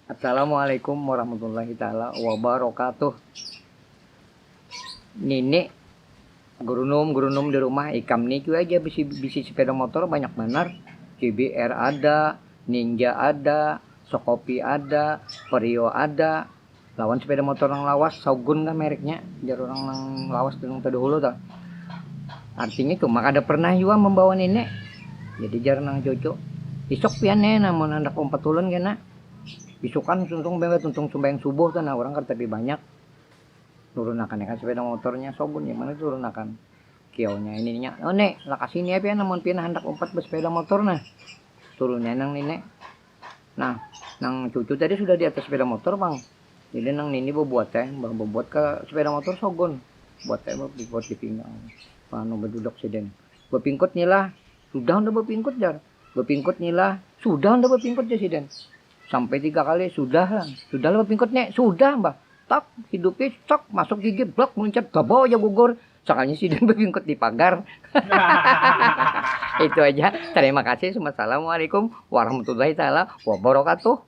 Assalamualaikum warahmatullahi taala wabarakatuh. Nini gurunum di rumah ikam nih aja bisi sepeda motor banyak benar. CBR ada, Ninja ada, Sokopi ada, Vario ada. Lawan sepeda motor yang lawas, Shogun kan mereknya. Jar orang yang lawas dulu tuh. Artinya tuh maka ada pernah juga membawa nenek. Jadi jarang nang cocok. Isok piane namun anak 4 ulun kena. Isukan tuntung sumbang subuh tuh nah orang kan tapi banyak. Turunakan ya kan sepeda motornya Shogun ya mana turunakan. Kionya ininya. Oh nek, lah kasih ini apa ya namun pindah hendak 4 bersepeda motor nah. Turunnya nang nenek. Nah, nang cucu tadi sudah di atas sepeda motor, Bang. Jadi nang nini buat Bang buat ke sepeda motor Shogun. Buat buat di pinggang. Pano bedudok seden. Bepingkut nyilah. Sudah udah bepingkut jar. Bepingkut nyilah. Sudah udah bepingkut ya siden. Sampai 3 kali sudah lah bepingkutnya. Sudah, Mbak. Tak hidupnya cok masuk gigi blok muncul gabo ya gugur. Soalnya siden bepingkut di pagar. Itu aja. Terima kasih. Assalamualaikum warahmatullahi taala wabarakatuh.